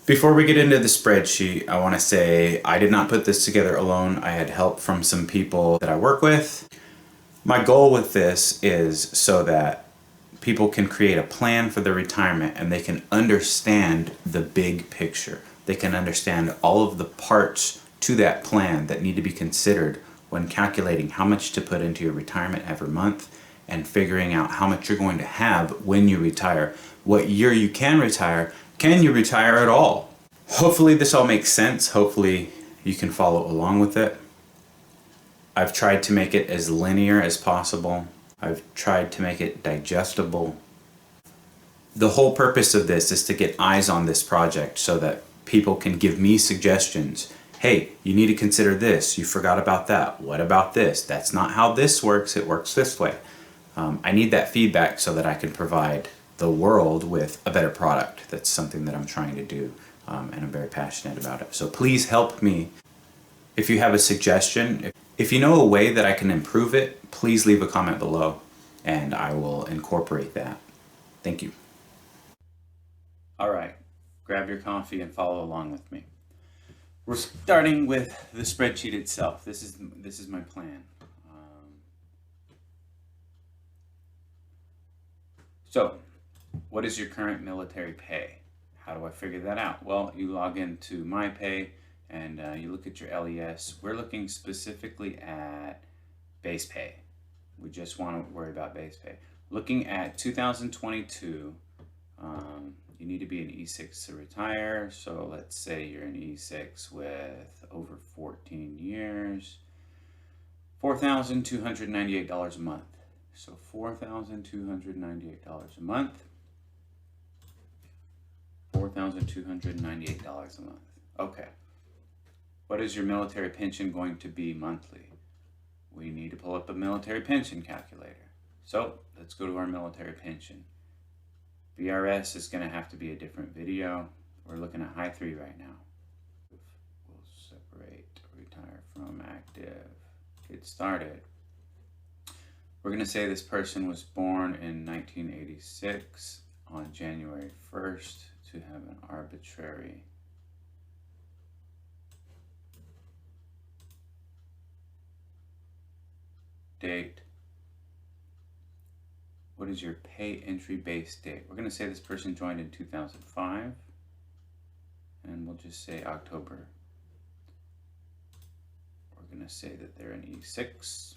Before we get into the spreadsheet, I want to say I did not put this together alone. I had help from some people that I work with. My goal with this is so that people can create a plan for their retirement and they can understand the big picture. They can understand all of the parts to that plan that need to be considered when calculating how much to put into your retirement every month and figuring out how much you're going to have when you retire, what year you can you retire at all? Hopefully this all makes sense. Hopefully you can follow along with it. I've tried to make it as linear as possible. I've tried to make it digestible. The whole purpose of this is to get eyes on this project so that people can give me suggestions. Hey, you need to consider this. You forgot about that. What about this? That's not how this works. It works this way. I need that feedback so that I can provide the world with a better product. That's something that I'm trying to do, and I'm very passionate about it. So please help me. If you have a suggestion, if you know a way that I can improve it, please leave a comment below and I will incorporate that. Thank you. All right, grab your coffee and follow along with me. We're starting with the spreadsheet itself. This is my plan. So, what is your current military pay? How do I figure that out? Well, you log into My Pay and you look at your LES. We're looking specifically at base pay. We just want to worry about base pay. Looking at 2022, you need to be an E6 to retire. So let's say you're an E6 with over 14 years, $4,298 a month. So $4,298 a month. $4,298 a month. Okay. What is your military pension going to be monthly? We need to pull up a military pension calculator. So let's go to our military pension. VRS is going to have to be a different video. We're looking at high 3 right now. We'll separate retire from active. Get started. We're going to say this person was born in 1986 on January 1st to have an arbitrary date. What is your pay entry base date? We're going to say this person joined in 2005 and we'll just say October. We're going to say that they're an E6.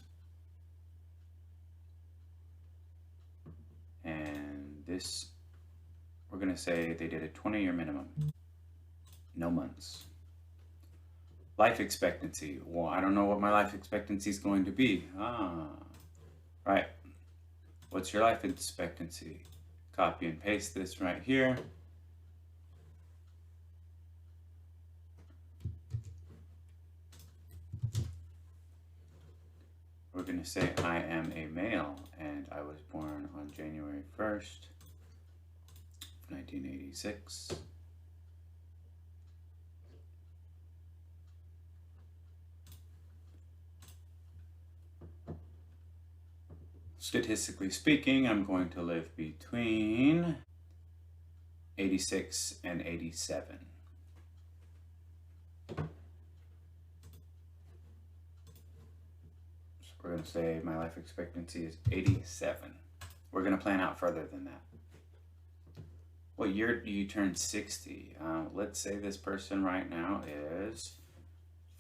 And this, we're going to say they did a 20-year minimum. No months. Life expectancy. Well, I don't know what my life expectancy is going to be. Right. What's your life expectancy? Copy and paste this right here. We're going to say I am a male and I was born on January 1st, 1986. Statistically speaking, I'm going to live between 86 and 87. We're going to say my life expectancy is 87. We're going to plan out further than that. What year do you turn 60? Let's say this person right now is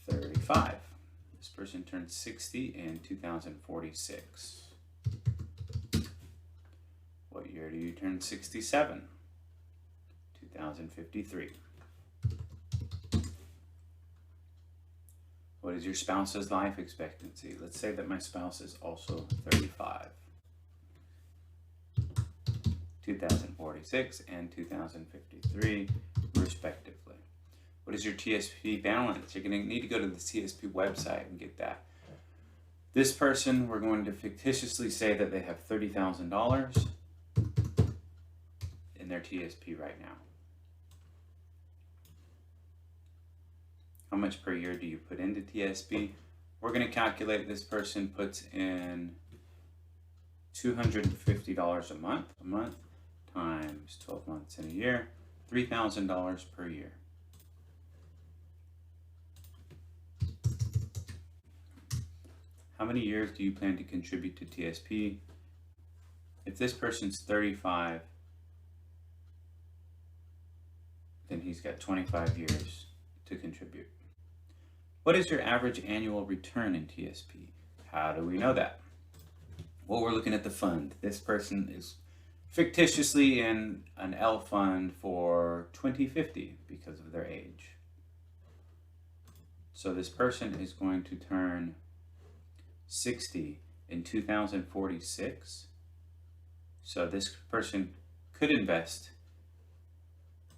35. This person turns 60 in 2046. What year do you turn 67? 2053. What is your spouse's life expectancy? Let's say that my spouse is also 35. 2046 and 2053, respectively. What is your TSP balance? You're going to need to go to the TSP website and get that. This person, we're going to fictitiously say that they have $30,000 in their TSP right now. How much per year do you put into TSP? We're going to calculate this person puts in $250 a month times 12 months in a year, $3,000 per year. How many years do you plan to contribute to TSP? If this person's 35, then he's got 25 years to contribute. What is your average annual return in TSP? How do we know that? Well, we're looking at the fund. This person is fictitiously in an L fund for 2050 because of their age. So this person is going to turn 60 in 2046. So this person could invest.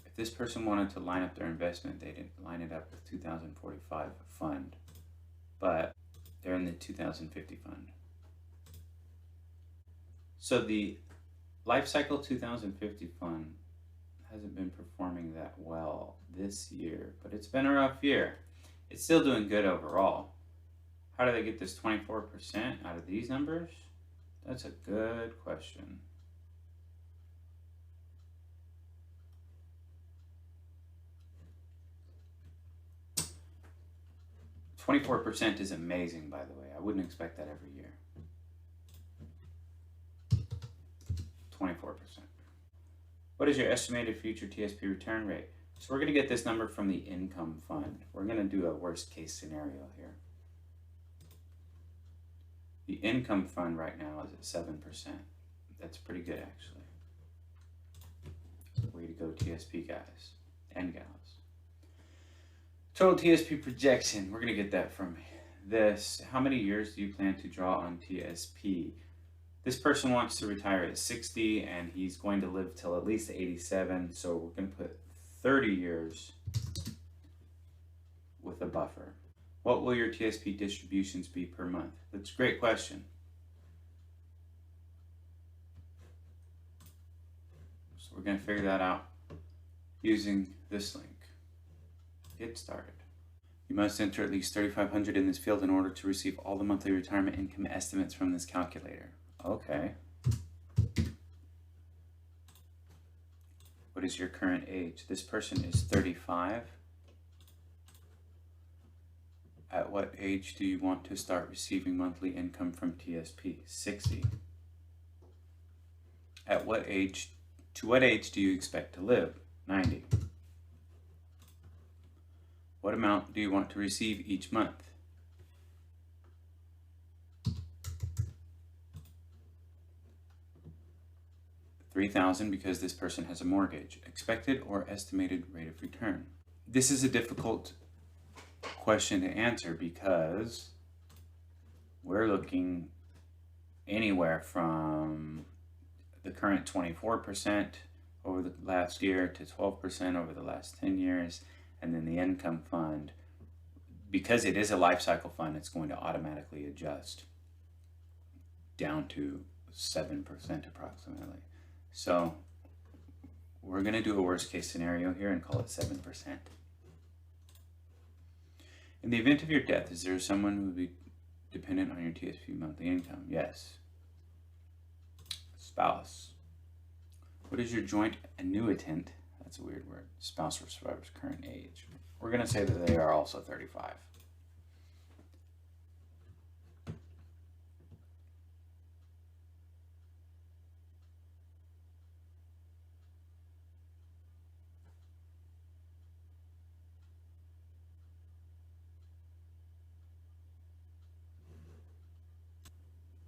If this person wanted to line up their investment, they didn't line it up with 2045 fund, but they're in the 2050 fund. So the Life Cycle 2050 fund hasn't been performing that well this year, but it's been a rough year. It's still doing good overall. How do they get this 24% out of these numbers? That's a good question. 24% is amazing, by the way. I wouldn't expect that every year. 24%. What is your estimated future TSP return rate? So we're going to get this number from the income fund. We're going to do a worst case scenario here. The income fund right now is at 7%. That's pretty good, actually. Way to go, TSP guys and gals. Total TSP projection, we're going to get that from this. How many years do you plan to draw on TSP? This person wants to retire at 60 and he's going to live till at least 87. So we're going to put 30 years with a buffer. What will your TSP distributions be per month? That's a great question. So we're going to figure that out using this link. Get started. You must enter at least 3,500 in this field in order to receive all the monthly retirement income estimates from this calculator. Okay. What is your current age? This person is 35. At what age do you want to start receiving monthly income from TSP? 60. At what age, to what age do you expect to live? 90. What amount do you want to receive each month? $3,000 because this person has a mortgage. Expected or estimated rate of return. This is a difficult question to answer because we're looking anywhere from the current 24% over the last year to 12% over the last 10 years. And then the income fund, because it is a life cycle fund, it's going to automatically adjust down to 7% approximately. So we're going to do a worst case scenario here and call it 7%. In the event of your death, is there someone who would be dependent on your TSP monthly income? Yes. Spouse. What is your joint annuitant? That's a weird word. Spouse or survivor's current age. We're going to say that they are also 35.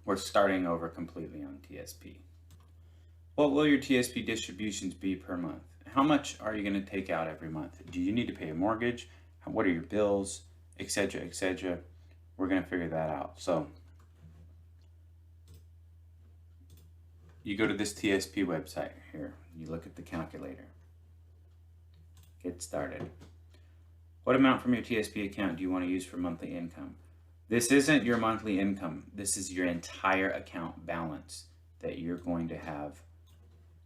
We're starting over completely on TSP. What will your TSP distributions be per month? How much are you going to take out every month? Do you need to pay a mortgage? What are your bills? Etc., etc. We're going to figure that out. So you go to this TSP website here. You look at the calculator. Get started. What amount from your TSP account do you want to use for monthly income? This isn't your monthly income. This is your entire account balance that you're going to have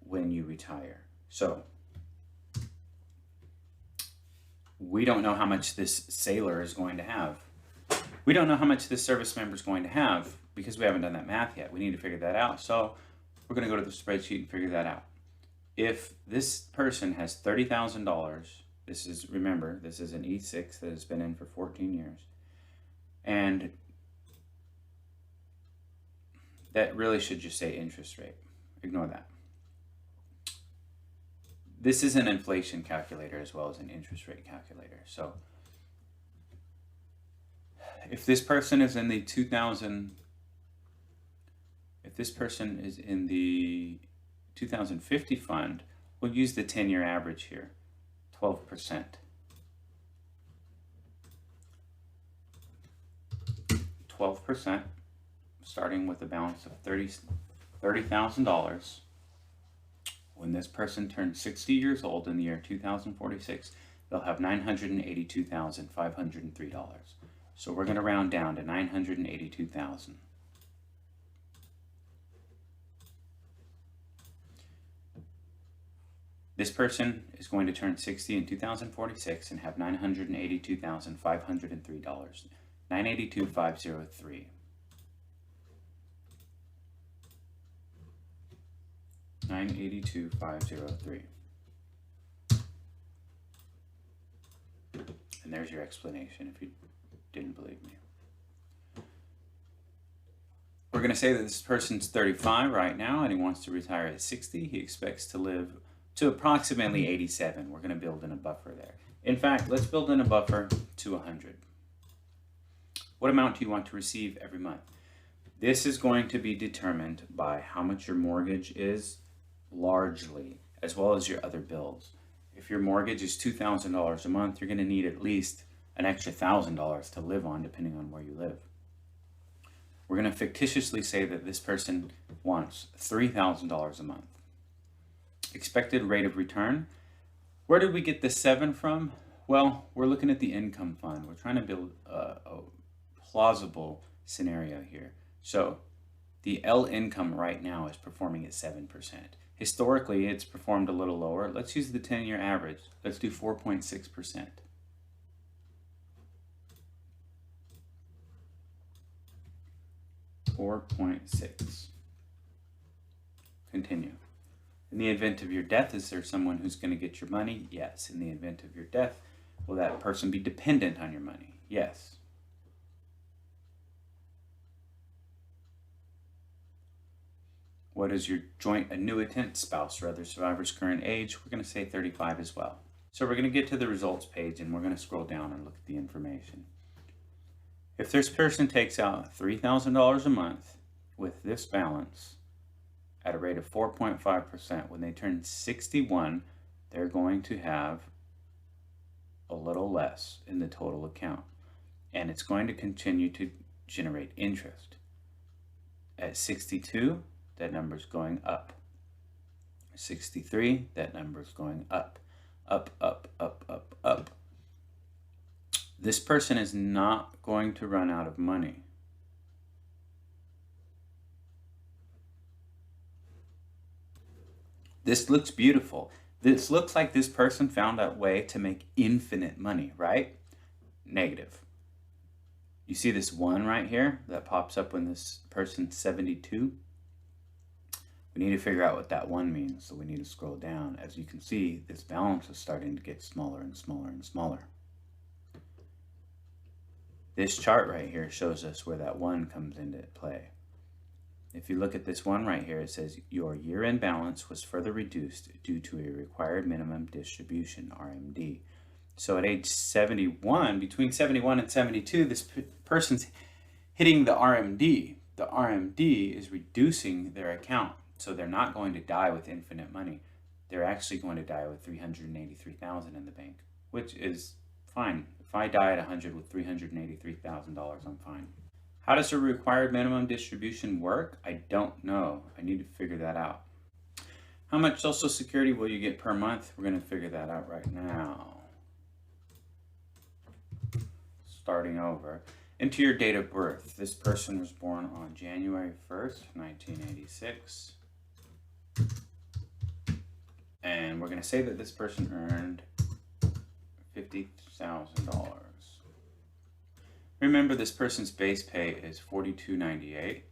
when you retire. So we don't know how much this sailor is going to have. We don't know how much this service member is going to have because we haven't done that math yet. We need to figure that out. So we're going to go to the spreadsheet and figure that out. if this person has $30,000, remember, this is an E6 that has been in for 14 years, and that really should just say interest rate. Ignore that. This is an inflation calculator as well as an interest rate calculator. So if this person is in the 2050 fund, we'll use the 10-year average here, 12%. 12%, starting with a balance of $30,000. When this person turns 60 years old in the year 2046, they'll have $982,503. So we're going to round down to $982,000. This person is going to turn 60 in 2046 and have $982,503. 982,503. 982,503. And there's your explanation if you didn't believe me. We're going to say that this person's 35 right now and he wants to retire at 60. He expects to live to approximately 87. We're going to build in a buffer there. In fact, let's build in a buffer to 100. What amount do you want to receive every month? This is going to be determined by how much your mortgage is, largely, as well as your other bills. If your mortgage is $2,000 a month, you're going to need at least an extra $1,000 to live on, depending on where you live. We're going to fictitiously say that this person wants $3,000 a month. Expected rate of return. Where did we get the 7 from? Well, we're looking at the income fund. We're trying to build a plausible scenario here. So the L income right now is performing at 7%. Historically, it's performed a little lower. Let's use the 10-year average. Let's do 4.6%. Continue. In the event of your death, is there someone who's going to get your money? Yes. In the event of your death, will that person be dependent on your money? Yes. What is your joint annuitant, spouse or other survivor's current age? We're going to say 35 as well. So we're going to get to the results page and we're going to scroll down and look at the information. If this person takes out $3,000 a month with this balance at a rate of 4.5%, when they turn 61, they're going to have a little less in the total account. And it's going to continue to generate interest. At 62, that number's going up. 63, that number's going up. Up, up, up, up, up. This person is not going to run out of money. This looks beautiful. This looks like this person found a way to make infinite money, right? Negative. You see this 1 right here that pops up when this person's 72? We need to figure out what that 1 means, so we need to scroll down. As you can see, this balance is starting to get smaller and smaller and smaller. This chart right here shows us where that 1 comes into play. If you look at this 1 right here, it says your year-end balance was further reduced due to a required minimum distribution, RMD. So at age 71, between 71 and 72, this person's hitting the RMD. The RMD is reducing their account. So they're not going to die with infinite money. They're actually going to die with $383,000 in the bank, which is fine. If I die at 100 with $383,000, I'm fine. How does a required minimum distribution work? I don't know. I need to figure that out. How much Social Security will you get per month? We're going to figure that out right now. Starting over. Enter your date of birth. This person was born on January 1st, 1986. And we're going to say that this person earned $50,000. Remember, this person's base pay is $42.98.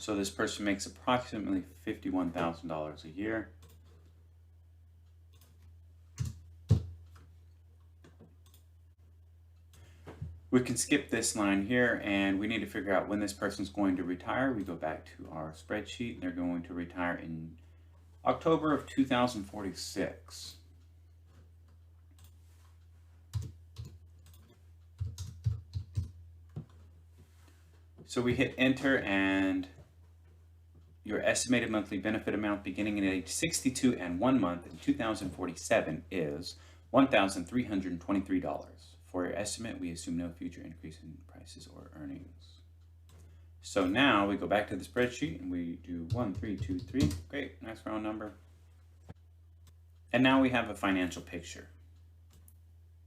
So this person makes approximately $51,000 a year. We can skip this line here, and we need to figure out when this person's going to retire. We go back to our spreadsheet. They're going to retire in October of 2046. So we hit enter, and your estimated monthly benefit amount beginning at age 62 and 1 month in 2047 is $1,323. For your estimate, we assume no future increase in prices or earnings. So now we go back to the spreadsheet and we do 1, 3, 2, 3. Great, nice round number. And now we have a financial picture.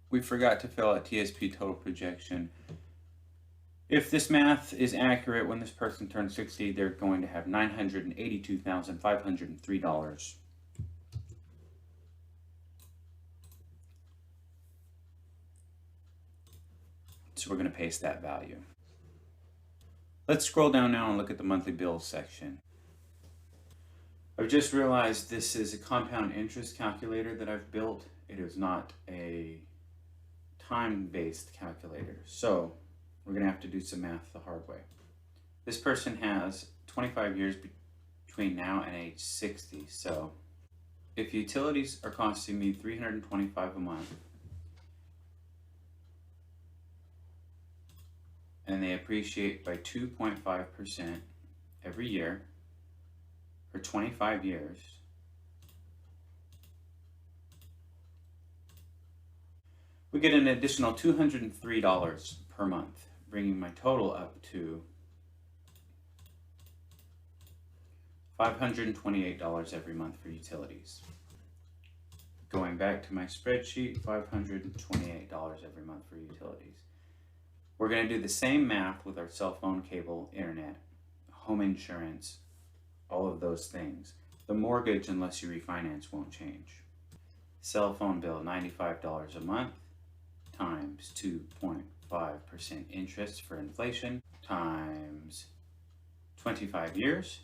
We forgot to fill out TSP total projection. If this math is accurate, when this person turns 60, they're going to have $982,503. So we're going to paste that value. Let's scroll down now and look at the monthly bills section. I've just realized this is a compound interest calculator that I've built. It is not a time-based calculator. So we're going to have to do some math the hard way. This person has 25 years between now and age 60. So if utilities are costing me $325 a month, and they appreciate by 2.5% every year for 25 years, we get an additional $203 per month, bringing my total up to $528 every month for utilities. Going back to my spreadsheet, $528 every month for utilities. We're going to do the same math with our cell phone, cable, internet, home insurance, all of those things. The mortgage, unless you refinance, won't change. Cell phone bill, $95 a month times 2.5% interest for inflation times 25 years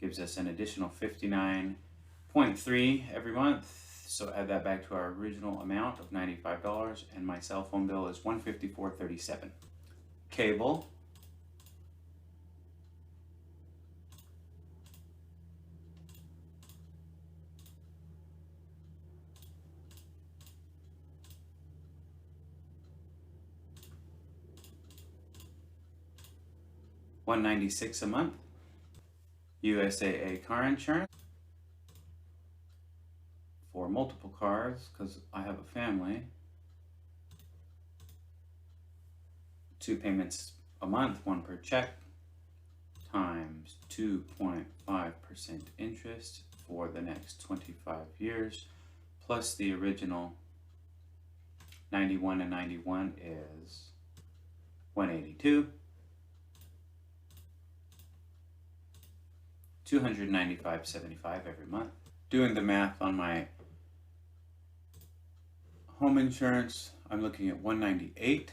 gives us an additional $59.3 every month. So add that back to our original amount of $95, and my cell phone bill is $154.37. Cable, $196 a month. USAA car insurance for multiple cars, because I have a family. 2 payments a month, 1 per check, times 2.5% interest for the next 25 years, plus the original 91 and 91 is 182. $295.75 every month. Doing the math on my home insurance, I'm looking at $198.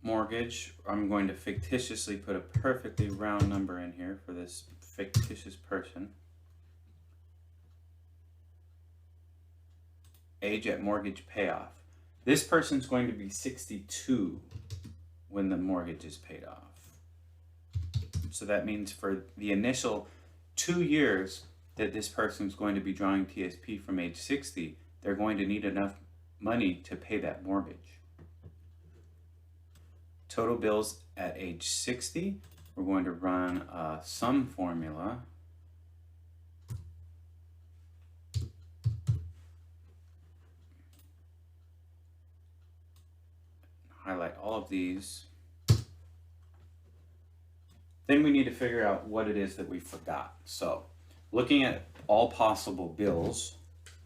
Mortgage, I'm going to fictitiously put a perfectly round number in here for this fictitious person. Age at mortgage payoff. This person's going to be 62 when the mortgage is paid off. So that means for the initial 2 years that this person's going to be drawing TSP from age 60, they're going to need enough money to pay that mortgage. Total bills at age 60, we're going to run a sum formula. Highlight all of these. Then we need to figure out what it is that we forgot. So, looking at all possible bills,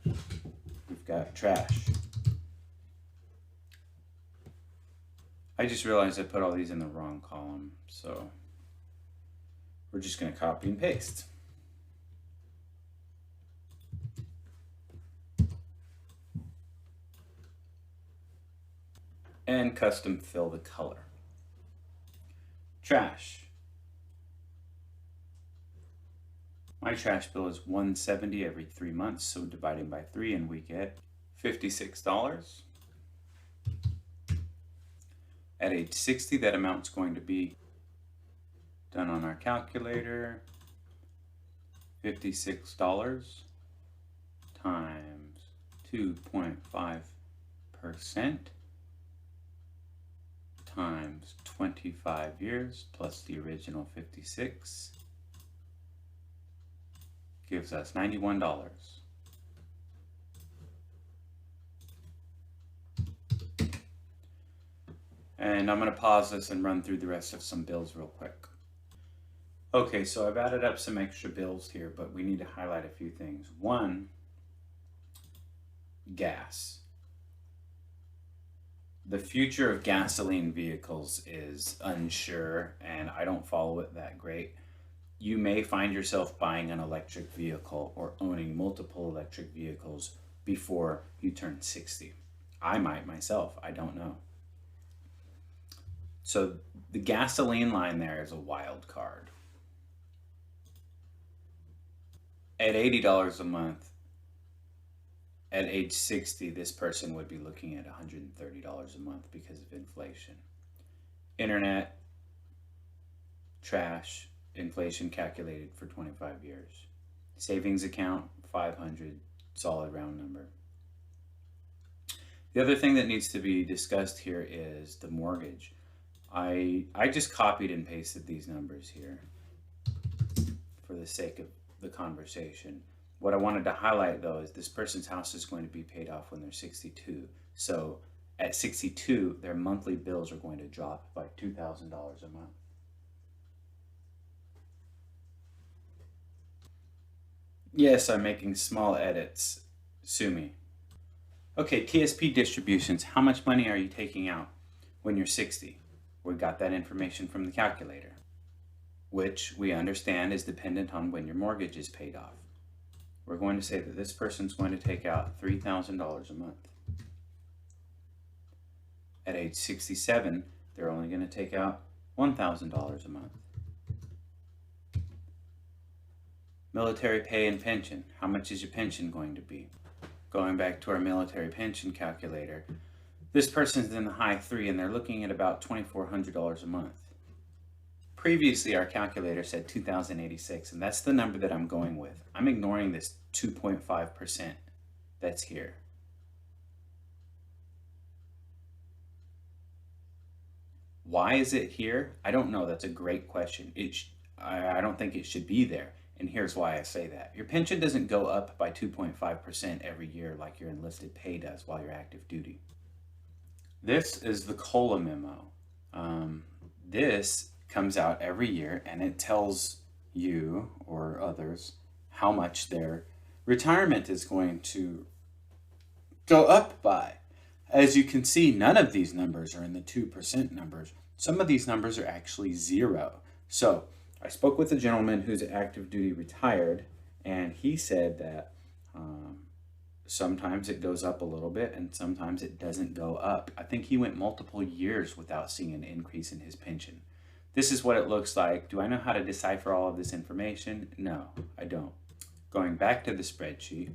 we've got trash. I just realized I put all these in the wrong column, so we're just going to copy and paste. and custom fill the color. Trash. My trash bill is $170 every 3 months, so dividing by 3 and we get $56. At age 60, that amount's going to be, done on our calculator, $56 times 2.5% times 25 years plus the original 56 gives us $91. And I'm going to pause this and run through the rest of some bills real quick. Okay, so I've added up some extra bills here, but we need to highlight a few things. One, gas. The future of gasoline vehicles is unsure, and I don't follow it that great. You may find yourself buying an electric vehicle or owning multiple electric vehicles before you turn 60. I might myself, I don't know. So the gasoline line there is a wild card. At $80 a month, at age 60, this person would be looking at $130 a month because of inflation. Internet, trash, inflation calculated for 25 years. Savings account, 500, solid round number. The other thing that needs to be discussed here is the mortgage. I just copied and pasted these numbers here for the sake of the conversation. What I wanted to highlight though is this person's house is going to be paid off when they're 62. So at 62, their monthly bills are going to drop by $2,000 a month. Yes, I'm making small edits. Sue me. Okay, TSP distributions. How much money are you taking out when you're 60? We got that information from the calculator, which we understand is dependent on when your mortgage is paid off. We're going to say that this person's going to take out $3,000 a month. At age 67, they're only going to take out $1,000 a month. Military pay and pension. How much is your pension going to be? Going back to our military pension calculator, this person's in the high 3 and they're looking at about $2,400 a month. Previously, our calculator said 2,086, and that's the number that I'm going with. I'm ignoring this 2.5% that's here. Why is it here? I don't know. That's a great question. I don't think it should be there. And here's why I say that. Your pension doesn't go up by 2.5% every year like your enlisted pay does while you're active duty. This is the COLA memo. This comes out every year and it tells you or others how much their retirement is going to go up by. As you can see, none of these numbers are in the 2% numbers. Some of these numbers are actually 0. So I spoke with a gentleman who's active duty retired, and he said that sometimes it goes up a little bit and sometimes it doesn't go up. I think he went multiple years without seeing an increase in his pension. This is what it looks like. Do I know how to decipher all of this information? No, I don't. Going back to the spreadsheet,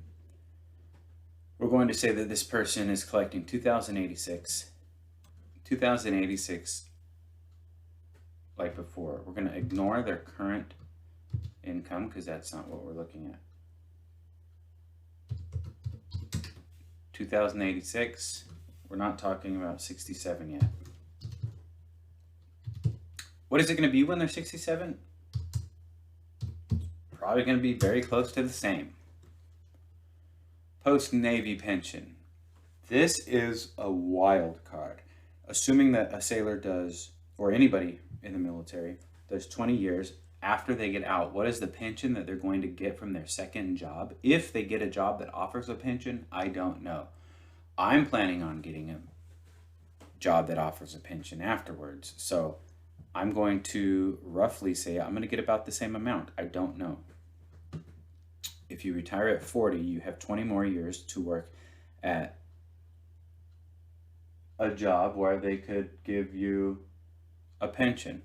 we're going to say that this person is collecting 2,086 like before. We're going to ignore their current income because that's not what we're looking at. 2,086, we're not talking about 67 yet. What is it going to be when they're 67? Probably going to be very close to the same. Post-Navy pension. This is a wild card. Assuming that a sailor does, or anybody in the military, does 20 years, after they get out, what is the pension that they're going to get from their second job? If they get a job that offers a pension, I don't know. I'm planning on getting a job that offers a pension afterwards. So I'm going to roughly say I'm going to get about the same amount. I don't know. If you retire at 40, you have 20 more years to work at a job where they could give you a pension.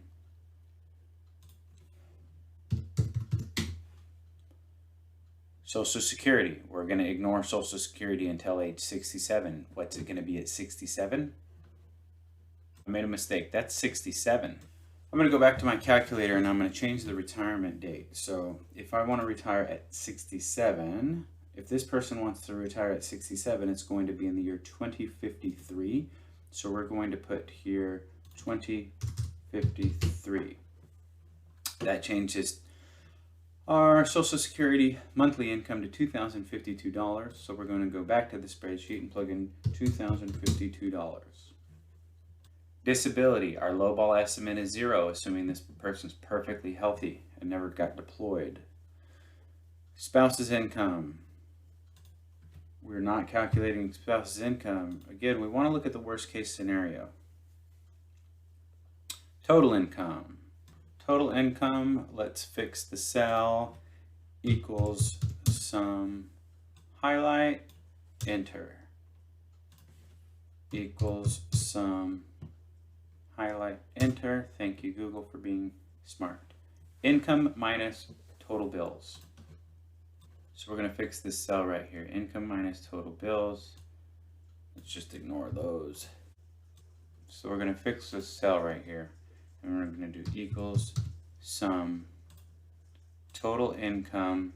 Social Security. We're going to ignore Social Security until age 67. What's it going to be at 67? I made a mistake. That's 67. I'm going to go back to my calculator and I'm going to change the retirement date. So if I want to retire at 67, if this person wants to retire at 67, it's going to be in the year 2053. So we're going to put here 2053. That changes our Social Security monthly income to $2,052. So we're going to go back to the spreadsheet and plug in $2,052. Disability, our lowball estimate is 0, assuming this person's perfectly healthy and never got deployed. Spouse's income. We're not calculating spouse's income. Again, we want to look at the worst case scenario. Total income. Total income, let's fix the cell, equals sum, highlight, enter. Equals sum, highlight, enter. Thank you, Google, for being smart. Income minus total bills. So we're going to fix this cell right here. Income minus total bills. Let's just ignore those. So we're going to fix this cell right here. And we're going to do equals sum total income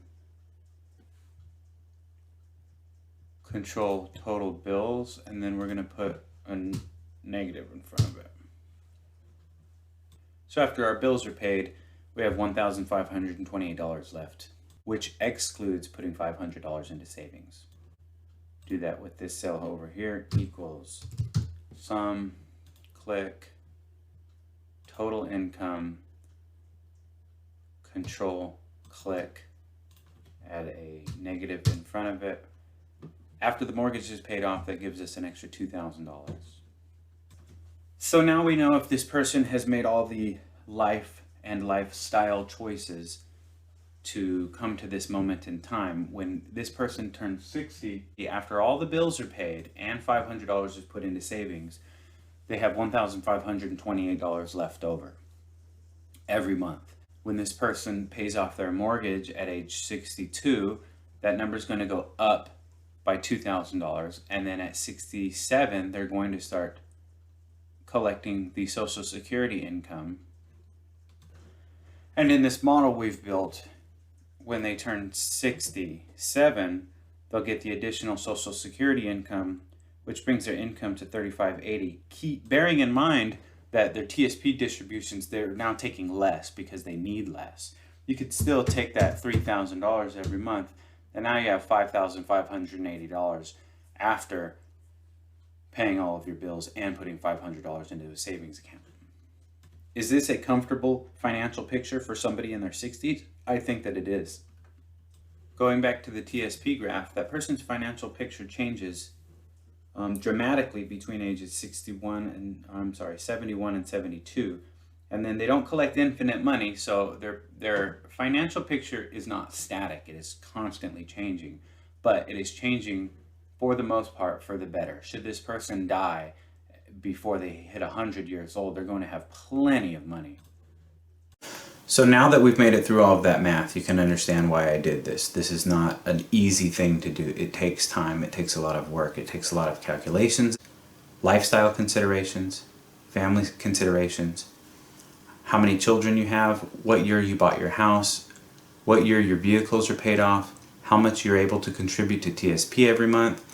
control total bills, and then we're going to put a negative in front of it. So after our bills are paid, we have $1,528 left, which excludes putting $500 into savings. Do that with this cell over here, equals sum, click, total income, control, click, add a negative in front of it. After the mortgage is paid off, that gives us an extra $2,000. So now we know if this person has made all the life and lifestyle choices to come to this moment in time. When this person turns 60, after all the bills are paid and $500 is put into savings, they have $1,528 left over every month. When this person pays off their mortgage at age 62, that number is going to go up by $2,000, and then at 67, they're going to start collecting the Social Security income. And in this model we've built, when they turn 67, they'll get the additional Social Security income, which brings their income to $3,580. Keep bearing in mind that their TSP distributions, they're now taking less because they need less. You could still take that $3,000 every month, and now you have $5,580 after paying all of your bills and putting $500 into a savings account. Is this a comfortable financial picture for somebody in their 60s? I think that it is. Going back to the TSP graph, that person's financial picture changes dramatically between ages 71 and 72, and then they don't collect infinite money, so their financial picture is not static. It is constantly changing, but it is changing for the most part for the better. Should this person die before they hit 100 years old, they're going to have plenty of money. So now that we've made it through all of that math, you can understand why I did this. This is not an easy thing to do. It takes time, it takes a lot of work, it takes a lot of calculations, lifestyle considerations, family considerations, how many children you have, what year you bought your house, what year your vehicles are paid off, how much you're able to contribute to TSP every month.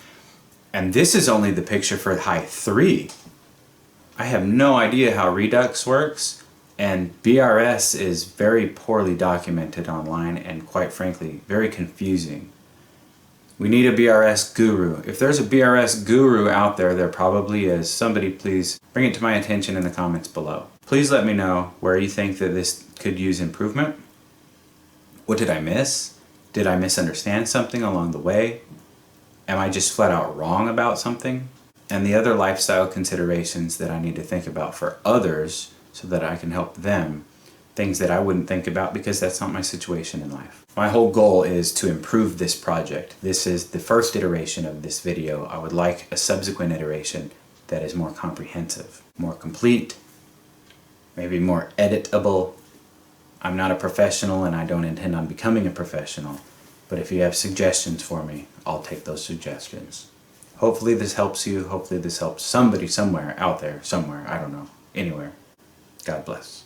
And this is only the picture for high 3. I have no idea how Redux works. And BRS is very poorly documented online and, quite frankly, very confusing. We need a BRS guru. If there's a BRS guru out there, there probably is. Somebody please bring it to my attention in the comments below. Please let me know where you think that this could use improvement. What did I miss? Did I misunderstand something along the way? Am I just flat out wrong about something? And the other lifestyle considerations that I need to think about for others so that I can help them, things that I wouldn't think about because that's not my situation in life. My whole goal is to improve this project. This is the first iteration of this video. I would like a subsequent iteration that is more comprehensive, more complete, maybe more editable. I'm not a professional and I don't intend on becoming a professional, but if you have suggestions for me, I'll take those suggestions. Hopefully this helps you. Hopefully this helps somebody somewhere out there, somewhere, I don't know, anywhere. God bless.